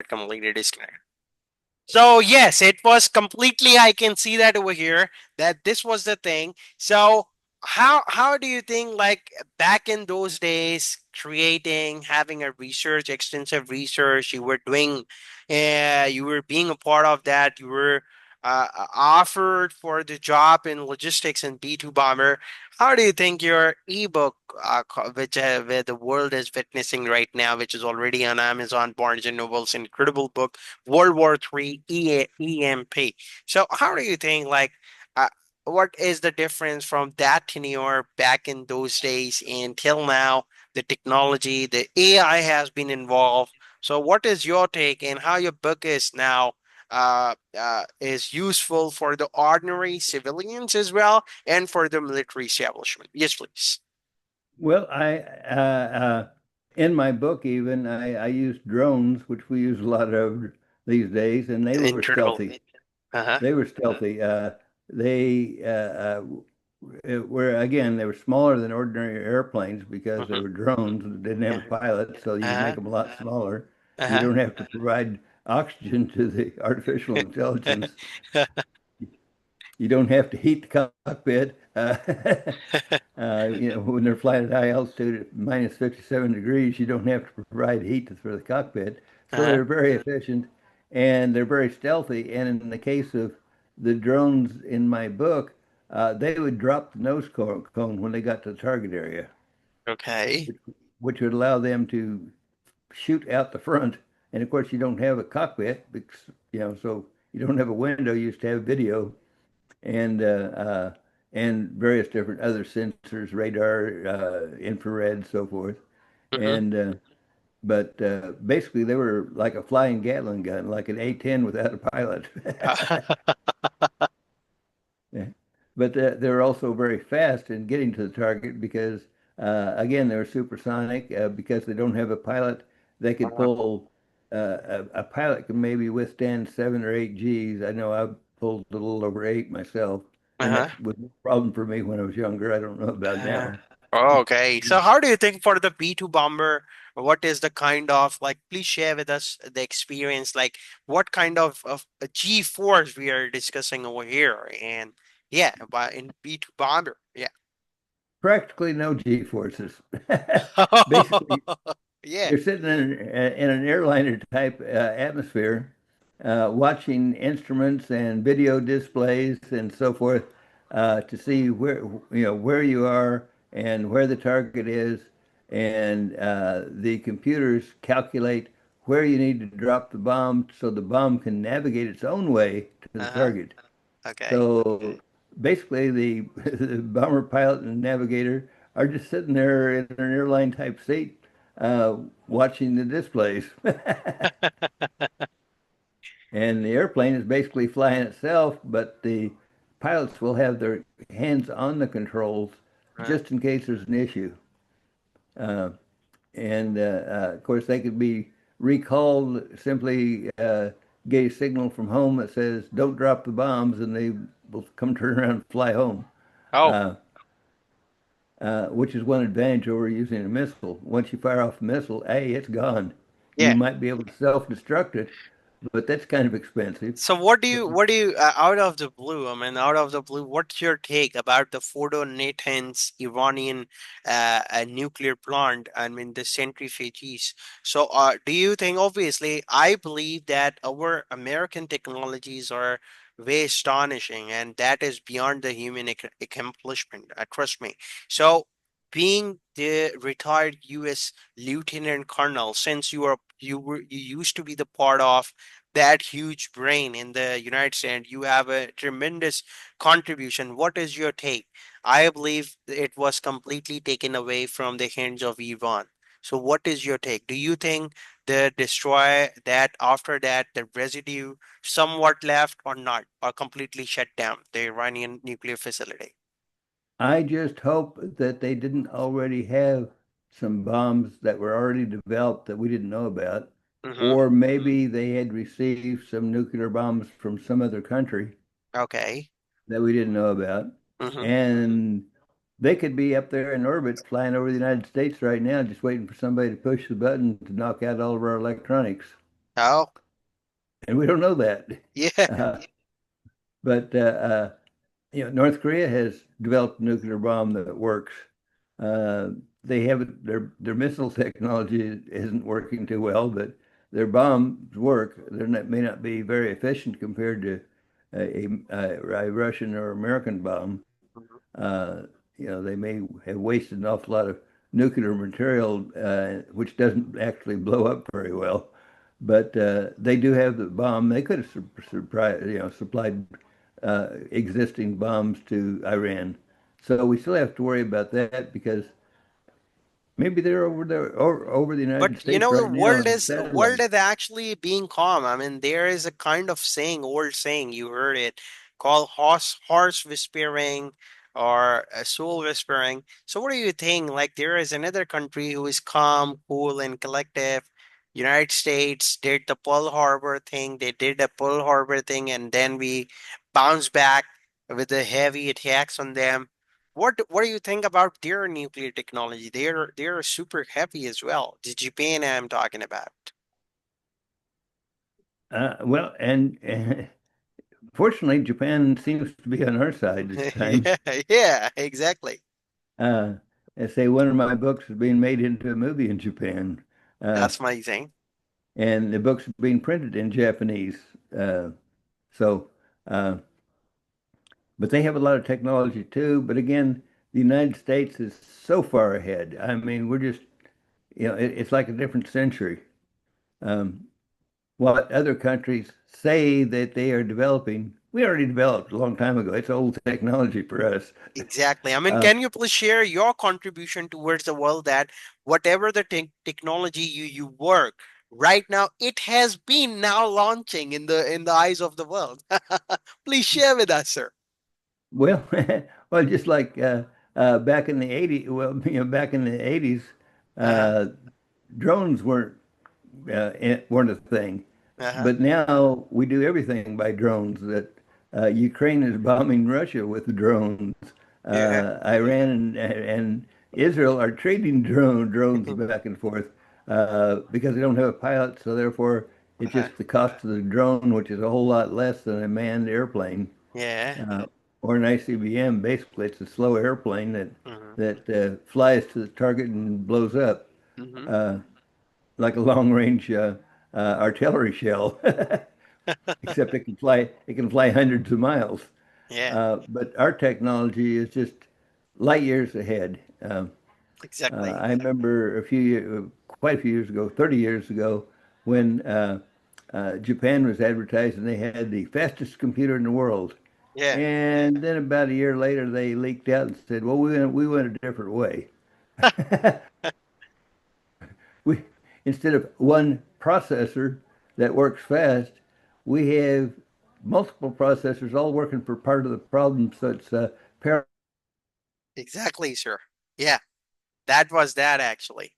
got completely disconnected. So yes, it was completely. I can see that over here that this was the thing. So how do you think like back in those days, creating, having a research, extensive research, you were doing, you were being a part of that, you were offered for the job in logistics and B2 bomber. How do you think your ebook, which where the world is witnessing right now, which is already on Amazon, Barnes and Noble's incredible book? World War III EMP. So how do you think like uh, what is the difference from that tenure back in those days until now? The technology, the AI has been involved. So what is your take and how your book is now is useful for the ordinary civilians as well and for the military establishment? Yes, please. Well, in my book even I used drones, which we use a lot of these days, and they were Incredible. stealthy. Uh-huh. They were stealthy. They were again they were smaller than ordinary airplanes because they Mm-hmm. were drones that didn't have a Yeah. pilot, so you Uh-huh. make them a lot smaller. You Uh-huh. don't have to provide oxygen to the artificial intelligence. You don't have to heat the cockpit. When they're flying at high altitude at minus 57 degrees, you don't have to provide heat for the cockpit. So Uh-huh. they're very efficient and they're very stealthy. And in the case of the drones in my book, they would drop the nose cone when they got to the target area, Okay. which would allow them to shoot out the front. And of course, you don't have a cockpit because, so you don't have a window. You used to have video and and various different other sensors, radar, infrared, so forth. Mm-hmm. And but basically, they were like a flying Gatling gun, like an A-10 without a pilot. Yeah. But they're also very fast in getting to the target because, again, they're supersonic. Because they don't have a pilot, they could pull. A pilot can maybe withstand 7 or 8 Gs. I know I've pulled a little over 8 myself, and Uh-huh. that was a problem for me when I was younger. I don't know about Uh, now. okay. So how do you think for the B2 bomber, what is the kind of like please share with us the experience, like what kind of a G-force we are discussing over here? And yeah, but in B2 bomber. Yeah. Practically no G forces. Basically, Yeah. you're sitting in an airliner type atmosphere, watching instruments and video displays and so forth to see where you are and where the target is, and the computers calculate where you need to drop the bomb so the bomb can navigate its own way to the Uh-huh. target. Okay. So basically, the bomber pilot and navigator are just sitting there in an airline type seat, watching the displays. And the airplane is basically flying itself, but the pilots will have their hands on the controls Uh, just in case there's an issue. Uh, and of course, they could be recalled, simply get a signal from home that says, don't drop the bombs, and they will come turn around and fly home. oh, Uh, which is one advantage over using a missile. Once you fire off a missile, A, it's gone. You yeah. might be able to self-destruct it, but that's kind of expensive. So what do you out of the blue? I mean, out of the blue, what's your take about the Fordo Natanz Iranian nuclear plant? I mean, the centrifuges. So, do you think? Obviously, I believe that our American technologies are very astonishing, and that is beyond the human accomplishment. Trust me. So, being the retired U.S. Lieutenant Colonel, since you used to be the part of that huge brain in the United States. You have a tremendous contribution. What is your take? I believe it was completely taken away from the hands of Iran. So, what is your take? Do you think the destroy that after that the residue somewhat left or not, or completely shut down the Iranian nuclear facility? I just hope that they didn't already have some bombs that were already developed that we didn't know about, Mm-hmm. or maybe they had received some nuclear bombs from some other country Okay. that we didn't know about. Mm-hmm. And they could be up there in orbit flying over the United States right now, just waiting for somebody to push the button to knock out all of our electronics. Oh, and we don't know that. yeah. Uh, but North Korea has developed a nuclear bomb that works. Uh, they have their missile technology isn't working too well, but their bombs work. May not be very efficient compared to a Russian or American bomb. Mhm. Uh, they may have wasted an awful lot of nuclear material, which doesn't actually blow up very well. But they do have the bomb. They could have supplied existing bombs to Iran. So we still have to worry about that because maybe they're over there over the United But you States know, the right now world in is world satellite. is actually being calm. I mean, there is a kind of saying, old saying, you heard it, called horse whispering or soul whispering. So what do you think? Like there is another country who is calm, cool, and collective. United States did the Pearl Harbor thing. They did the Pearl Harbor thing, and then we bounced back with the heavy attacks on them. What do you think about their nuclear technology? They're super heavy as well. The Japan I'm talking about. Well, and fortunately, Japan seems to be on our side this time. Yeah, yeah, exactly. Uh, I say one of my books is being made into a movie in Japan, uh, That's my thing. and the book's being printed in Japanese. Uh, so, uh, but they have a lot of technology too. But again, the United States is so far ahead. I mean, we're just, it's like a different century. Um, what other countries say that they are developing, we already developed a long time ago. It's old technology for us. Exactly. I mean, Uh, can you please share your contribution towards the world that whatever the technology you work right now, it has been now launching in the eyes of the world. Please share with us, sir. well, well, just like back in the 80s, back in the 80s, Uh-huh. uh, drones weren't a thing. Uh-huh. But now we do everything by drones. That Ukraine is bombing Russia with drones. Yeah. Iran and Israel are trading drones back and forth because they don't have a pilot. So therefore, it's Uh-huh. just the cost of the drone, which is a whole lot less than a manned airplane Yeah. uh, or an ICBM. Basically, it's a slow airplane Mm-hmm. that flies to the target and blows up. Mm-hmm. Uh, like a long range artillery shell, except it can fly hundreds of miles. Yeah. But our technology is just light years ahead. Exactly. I remember quite a few years ago, 30 years ago, when Japan was advertising they had the fastest computer in the world. Yeah. And then about a year later, they leaked out and said, well, we went a different way. We instead of one processor that works fast, we have multiple processors all working for part of the problem. So it's Exactly, sir. Yeah, that was that actually.